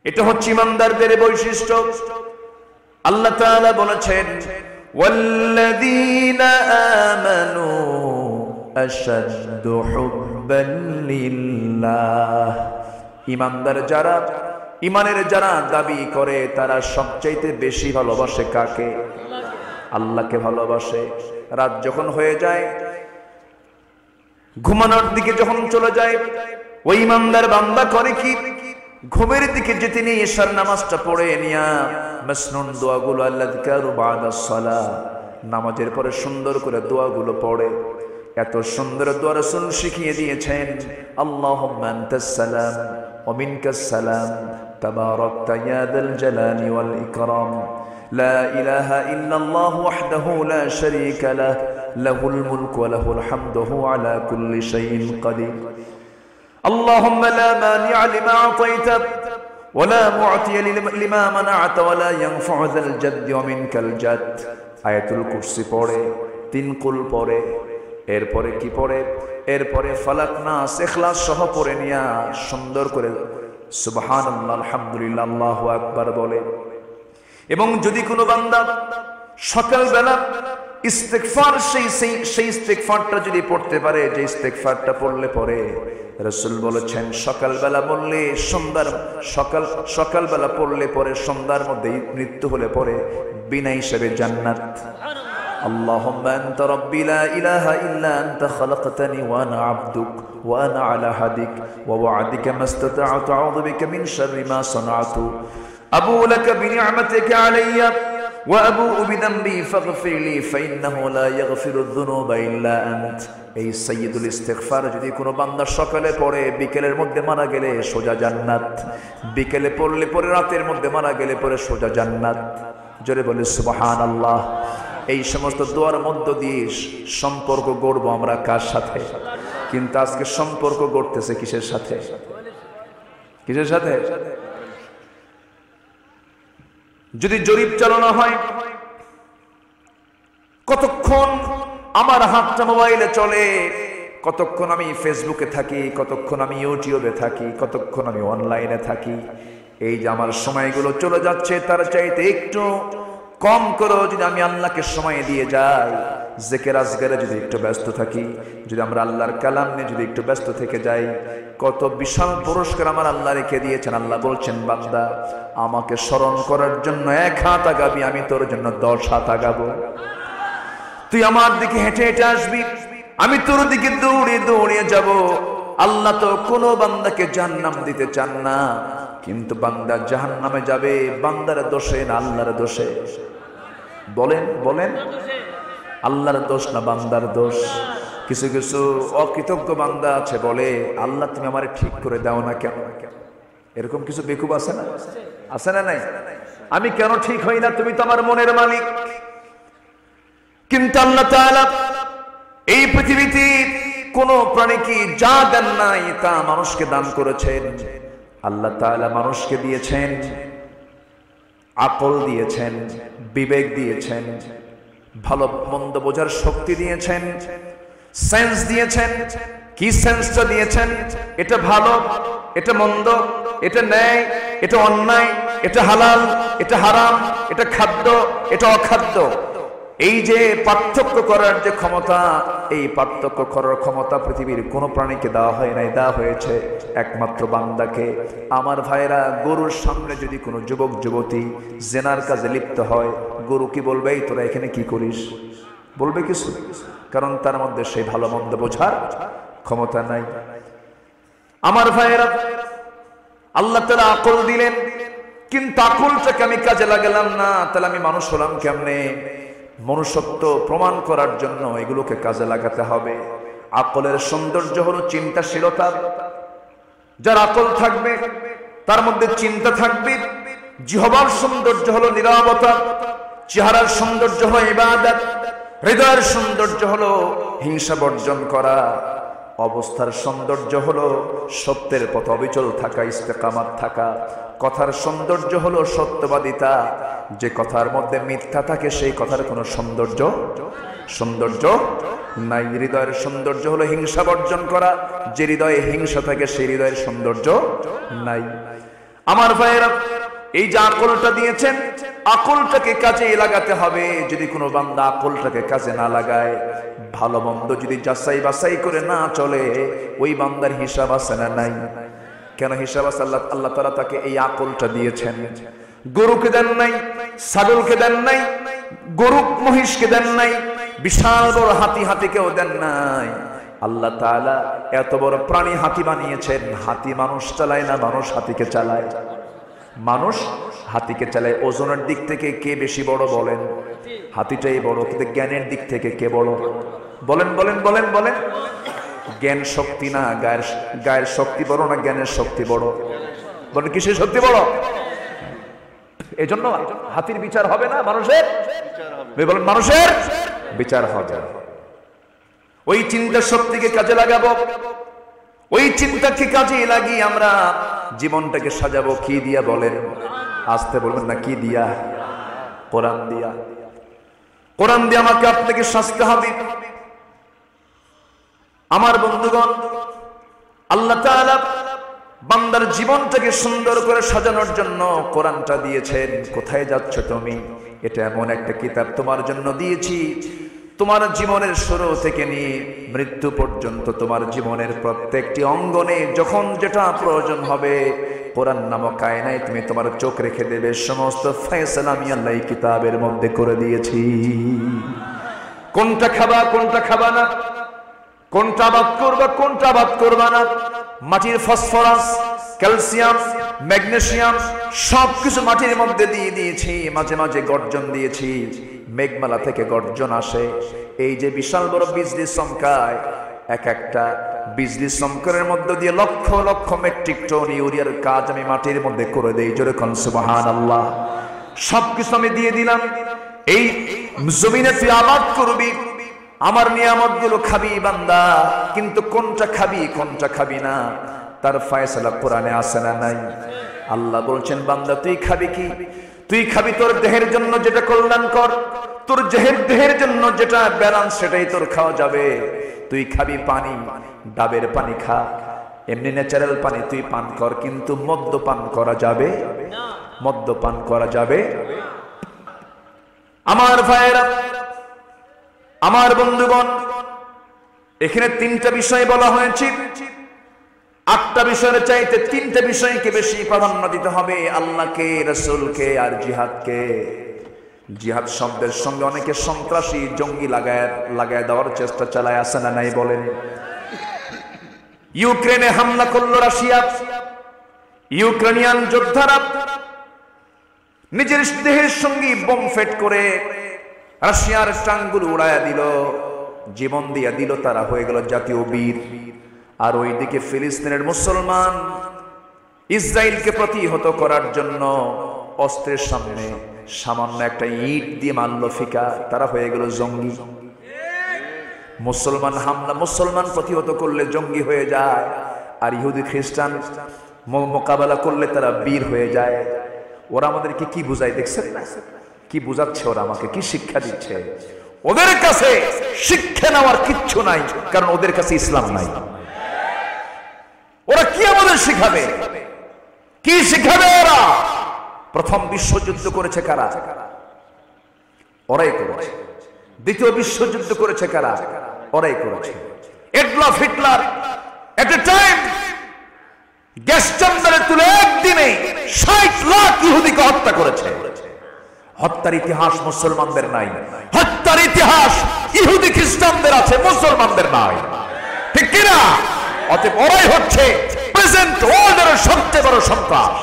এটা হচ্ছে ইমানদারদের বৈশিষ্ট্য। আল্লাহ তাআলা বলেছেন ওয়াল্লাযীনা আমানু আশাদ্দু হুব্বান লিল্লাহ। ইমানদার যারা, ইমানের যারা দাবি করে তারা সবচাইতে বেশি ভালোবাসে কাকে? আল্লাহকে ভালোবাসে। রাত যখন হয়ে যায়, ঘুমানোর দিকে যখন চলে যায়, ওই ইমানদার বান্দা করে কি? ঘুমের দিকে যে তিনি ইশার নামাজটা পড়ে নিয়া মাসনুন দোয়াগুলো আল্লাযকারু বাদাস সালাহ, নামাজের পরে সুন্দর করে দোয়াগুলো পড়ে। এত সুন্দর দোয়া রাসূল শিখিয়ে দিয়েছেন, আল্লাহুম্মা আনতাস সালাম ওয়া মিনকাস সালাম তাবারাকতা ইয়া যাল জালালি ওয়াল ইকরাম লা ইলাহা ইল্লাল্লাহু ওয়াহদাহু লা শারীকা লাহু লাহুল মুলকু ওয়া লাহুল হামদু ওয়া হুয়া আলা কুল্লি শাইইন কাদির। اللهم لا مانع لما أعطيت ولا معطي لما منعت ولا ينفع ذا الجد ومنك الجد। আয়াতুল কুরসি পড়ে, তিন কুল পড়ে, এরপরে কি পড়ে? এরপরে ফালাক নাস ইখলাস সহ পড়ে নিয়া সুন্দর করে সুবহানাল্লাহ আলহামদুলিল্লাহ আল্লাহু আকবার বলে। এবং যদি কোনো বান্দা সকালবেলা ইস্তেগফার সেই ইস্তেগফারটা যদি পড়তে পারে, যে ইস্তেগফারটা পড়লে পরে রাসূল বলেছেন সকালবেলা বললে সকালবেলা পড়লে পরে সন্ধ্যার মধ্যে মৃত্যু হলে পরে বিনা হিসাবে জান্নাত। اللهم أنت ربي لا إله إلا أنت خلقتني وأنا عبدك وأنا على عهدك ووعدك ما استطعت أعوذ بك من شر ما صنعت أبوء لك بنعمتك علي وأبوء بذنبي فاغفر لي فإنه لا يغفر الذنوب إلا أنت। এই সাইয়্যিদুল ইস্তিগফার যদি কোনো বান্দা সকালে পড়ে, বিকেলের মধ্যে মারা গেলে সোজা জান্নাত। বিকেলে পড়লে পরে রাতের মধ্যে মারা গেলে পরে সোজা জান্নাত। জোরে বলে সুবহানাল্লাহ। এই সমস্ত দোয়ার মধ্য দিয়ে সম্পর্ক গড়বো আমরা কার সাথে? কিন্তু আজকে সম্পর্ক গড়তেছে কিসের সাথে? কিসের সাথে? যদি জরিপ চালানো হয়, কতক্ষণ আমার হাতটা মোবাইলে চলে, কতক্ষণ আমি ফেসবুকে থাকি, কতক্ষণ আমি ইউটিউবে থাকি, কতক্ষণ আমি অনলাইনে থাকি, এই যে আমার সময়গুলো চলে যাচ্ছে, তার চাইতে একটু কম করে যদি আমি আল্লাহকে সময় দিয়ে যাই, জিকির আজগারে যদি একটু ব্যস্ত থাকি, যদি আমরা আল্লাহর কালাম নিয়ে যদি একটু ব্যস্ত থেকে যাই, কত বিশাল পুরস্কার আমার আল্লাহ রেখে দিয়েছেন। আল্লাহ বলছেন, বান্দা আমাকে স্মরণ করার জন্য 1 হাত আগাবি, আমি তোর জন্য 10 হাত আগাবো। তুই আমার দিকে হেঁটে হেঁটে আসবি, আমি তোর দিকে দৌড়ে দৌড়ে যাব। আল্লাহ তো কোনো বান্দাকে জাহান্নাম দিতে চান না, কিন্তু বান্দা জাহান্নামে যাবে বান্দার দোষে না আল্লাহর দোষে? বলেন বলেন, আল্লাহর দোষ না বান্দার দোষ? কিছু কিছু অকৃতজ্ঞ বান্দা আছে, বলে আল্লাহ তুমি আমারে ঠিক করে দাও না কেন? এরকম কিছু বেকুব আছে না? আছে না নাই? আমি কেন ঠিক হই না? তুমি তো আমার মনের মালিক। কিন্তু আল্লাহ তাআলা এই পৃথিবীতে কোন প্রাণীকে যা দেন নাই তা মানুষকে দান করেছেন। আল্লাহ তাআলা মানুষকে দিয়েছেন আকল, দিয়েছেন বিবেক, দিয়েছেন ভালো মন্দ বোঝার শক্তি, দিয়েছেন সেন্স, দিয়েছেন। কি সেন্সটা দিয়েছেন? এটা ভালো, এটা মন্দ, এটা ন্যায়, এটা অন্যায়, এটা হালাল, এটা হারাম, এটা খাদ্য, এটা অখাদ্য। এই যে পার্থক্য করার যে ক্ষমতা, এই পার্থক্য করার ক্ষমতা পৃথিবীর কোনো প্রাণীকে দেওয়া হয় নাই, দেওয়া হয়েছে একমাত্র বান্দাকে। আমার ভাইরা, গরুর সামনে যদি কোনো যুবক যুবতী জেনার কাজে লিপ্ত হয়, গরু কি বলবে? এই তোরা এখানে কি করিস? বলবে কিছু? কারণ তার মধ্যে সেই ভালো মন্দ বোঝার ক্ষমতা নাই। আমার ভাইরা, আল্লাহ তাআলা আকল দিলেন, কিন্তু আকলটাকে আমি কাজে লাগালাম না, তাহলে আমি মানুষ হলাম কেমনে? মনুষ্যত্ব প্রমাণ করার জন্য এগুলোকে কাজে লাগাতে হবে। আকলের সৌন্দর্য হলো চিন্তাশীলতা। যার আকল থাকবে তার মধ্যে চিন্তা থাকবে। জিহ্বার সৌন্দর্য হলো নীরবতা, চেহারার সৌন্দর্য হলো ইবাদত, হৃদয়ের সৌন্দর্য হলো হিংসা বর্জন করা, অবস্থার সৌন্দর্য হলো সত্যের পথে অবিচল থাকা, ইস্তেকামাত থাকা, কথার সৌন্দর্য হলো সত্যবাদিতা। যে কথার মধ্যে মিথ্যা থাকে সেই কথার কোনো সৌন্দর্য নাই। হৃদয়ের সৌন্দর্য হলো হিংসা বর্জন করা। যে হৃদয়ে হিংসা থাকে সেই হৃদয়ের সৌন্দর্য নাই। আমার ভাইয়েরা, এই যে আকলটা দিয়েছেন, আকলটাকে কাজে লাগাতে হবে। যদি কোনো বান্দা আকলটাকে কাজে না লাগায়, ভালো মন্দ যদি যাচাই বাছাই করে না চলে, ওই বান্দার হিসাব আছে না নাই? কেন হিসাব আছে? আল্লাহ তাআলা তাকে এই আকলটা দিয়েছেন। গরুকে দেন নাই, ছাগলকে দেন নাই, গরু মহিষকে দেন নাই, বিশাল বড় হাতিকেও দেন নাই। আল্লাহ তাআলা এত বড় প্রাণী হাতি বানিয়েছেন। হাতি মানুষ চালায় না, মানুষ হাতিকে চালায়। মানুষ হাতিকে চালায়। ওজনের দিক থেকে কে বেশি বড় বলেন? হাতিটাই বড়। কিন্তু জ্ঞানের দিক থেকে কে বড়? বলেন বলেন বলেন বলেন। জ্ঞান শক্তি না, গায়ের শক্তি বড় না জ্ঞানের শক্তি বড়? বলেন কিসের শক্তি বড়? এজন্য হাতির বিচার হবে না, মানুষের বলেন মানুষের বিচার হবে। ওই চিন্তা শক্তিকে কাজে লাগাবো, ওই চিন্তাকে কাজে লাগিয়ে আমরা জীবনটাকে সাজাবো। কি দিয়া বলেন? আসতে বলবেন না, কি দিয়া? কোরআন দিয়া। কোরআন দিয়ে আমাকে আপনাকে সাজতে হবে। আমার বন্ধুগণ, আল্লাহ তাআলা বান্দার জীবনটাকে সুন্দর করে সাজানোর জন্য কোরআনটা দিয়েছেন। কোথায় যাচ্ছ তুমি? এটা এমন একটা কিতাব তোমার জন্য দিয়েছি, তোমার জীবনের শুরু থেকে নিয়ে মৃত্যু পর্যন্ত তোমার জীবনের প্রত্যেকটি অঙ্গনে যখন যেটা প্রয়োজন হবে, কোরআন নামক আয়নায় তুমি তোমার চোখ রেখে দেবে। সমস্ত ফয়সালা আমি আল্লাহ এই কিতাবের মধ্যে করে দিয়েছি। কোনটা খাবা, কোনটা খাবা না, কোনটা আবাদ করবা, কোনটা আবাদ করবা না, মাটির ফসফরাস, ক্যালসিয়াম, ম্যাগনেসিয়াম সবকিছু মাটির মধ্যে দিয়ে দিয়েছি। মাঝে মাঝে গর্জন দিয়েছি, মেঘমালা থেকে গর্জন আসে। এই যে বিশাল বড় বিজলি চমকায়, এক একটা বিজলি চমকারের মধ্যে দিয়ে লক্ষ লক্ষ মেট্রিক টন ইউরিয়ার কাজ আমি মাটির মধ্যে করে দেই। জোরে কোন সুবহানাল্লাহ। সবকিছু আমি দিয়ে দিলাম। এই জমিনে তুই আবাদ করবি, আমার নিয়ামতগুলো খাবি বান্দা, কিন্তু কোনটা খাবি কোনটা খাবি না তার ফয়সালা কোরআনে আছে না নাই? আল্লাহ বলছেন, বান্দা তুই খাবি কি? তুই খাবি তোর দেহের জন্য যেটা কল্যাণকর, তোর দেহের জন্য যেটা ব্যালেন্স, সেটাই তোর খাওয়া যাবে। তুই খাবি পানি, ডাবের পানি খা, এমনি ন্যাচারাল পানি তুই পান কর, কিন্তু মদ্যপান করা যাবে না। মদ্যপান করা যাবে। আমার ভাইয়েরা, আমার বন্ধুগণ, এখানে তিনটা বিষয় বলা হয়েছে। 8টা বিষয়ের চাইতে 3টে বিষয়কে বেশি প্রাধান্য দিতে হবে, আল্লাহকে, রাসূলকে আর জিহাদকে। জিহাদ শব্দের সঙ্গে অনেকে সন্ত্রাসী, জঙ্গি লাগায় দেওয়ার চেষ্টা চালায়, আছে না নাই বলেন? ইউক্রেনে হামলা করলো রাশিয়া, ইউক্রেনিয়ান যোদ্ধারা নিজের দেহের সঙ্গে বোম ফেট করে রাশিয়ার টাঙ্গুলো উড়াইয়া দিল, জীবন দিয়া দিল, তারা হয়ে গেল জাতীয় বীর। আর ওইদিকে ফিলিস্তিনের মুসলমান ইসরায়েলকে প্রতিহত করার জন্য অস্ত্রের সামনে সামান্য একটা ইট দিয়ে মারল ফিকা, তারা হয়ে গেল জঙ্গি। মুসলমান প্রতিহত করলে জঙ্গি হয়ে যায়, আর ইহুদি খ্রিস্টান মোকাবেলা করলে তারা বীর হয়ে যায়। ওরা আমাদেরকে কি বুঝায় দেখছেন না? কি বুঝাচ্ছে ওরা আমাকে, কি শিক্ষা দিচ্ছে? ওদের কাছে শিক্ষা নেওয়ার কিচ্ছু নাই, কারণ ওদের কাছে ইসলাম নাই। ওরা কি আমাদের শিখাবে? কি শিখাবে ওরা? প্রথম বিশ্বযুদ্ধ করেছে কারা? ওরাই করেছে। দ্বিতীয় বিশ্বযুদ্ধ করেছে কারা? ওরাই করেছে। এডলফ হিটলার এট এ টাইম গ্যাস চেম্বারে তুলে একদিনে 60 লাখ ইহুদিকে হত্যা করেছে। হত্যার ইতিহাস মুসলমানদের নাই, হত্যার ইতিহাস ইহুদি খ্রিস্টানদের আছে, মুসলমানদের নাই, ঠিক কিনা? অতএব ওরাই হচ্ছে প্রেজেন্ট ওয়ার্ল্ডের সবচেয়ে বড় সন্ত্রাস।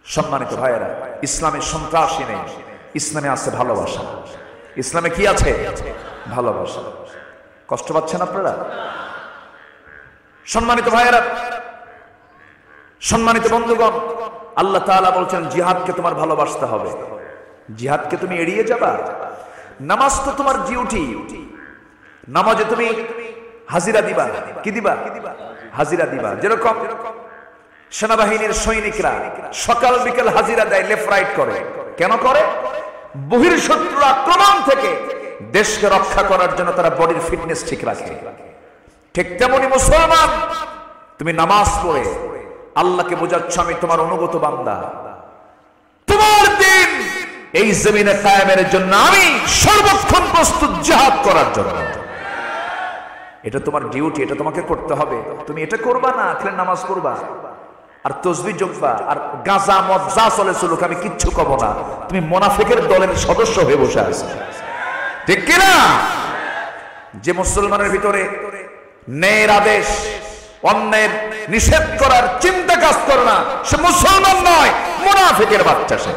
সম্মানিত ভাইয়েরা, ইসলামে সন্ত্রাসী নেই, ইসলামে আছে ভালোবাসা। ইসলামে কি আছে? ভালোবাসা। কষ্ট পাচ্ছেন আপনারা? সম্মানিত ভাইয়েরা, সম্মানিত বন্ধুগণ, আল্লাহ তাআলা বলছেন জিহাদকে তোমার ভালোবাসতে হবে। জিহাদকে তুমি এড়িয়ে যাবা? নামাজ তো তোমার ডিউটি, নামাজে তুমি হাজিরা দিবা। কি দিবা? হাজিরা দিবা। যেরকম সেনাবাহিনীর সৈনিকরা সকাল বিকেল হাজিরা দেয়, লেফট রাইট করে। কেন করে? বহির্শত্রুর আক্রমণ থেকে দেশকে রক্ষা করার জন্য তারা বডির ফিটনেস ঠিক রাখে। ঠিক তেমনি মুসলমান, তুমি নামাজ পড়ে আল্লাহকে বোঝাচ্ছ আমি তোমার অনুগত বান্দা, তোমার দিন এই জমিনে কায়েমের জন্য আমি সর্বক্ষণ প্রস্তুত জিহাদ করার জন্য। এটা তোমার ডিউটি, এটা তোমাকে করতে হবে। তুমি এটা করবা না, তাহলে নামাজ পড়বা আর তসবিহ জপবা আর গাঁজা মদ যা চলে চলুক, আমি কিচ্ছু কব না। তুমি মুনাফিকের দলের সদস্য হয়ে বসে আছো, ঠিক কিনা? যে মুসলমানের ভিতরে ন্যায়ের আদেশ অন্যের নিষেধ করার চিন্তা কাজ করে না, সে মুসলমান নয়, মুনাফিকের বাচ্চা সে।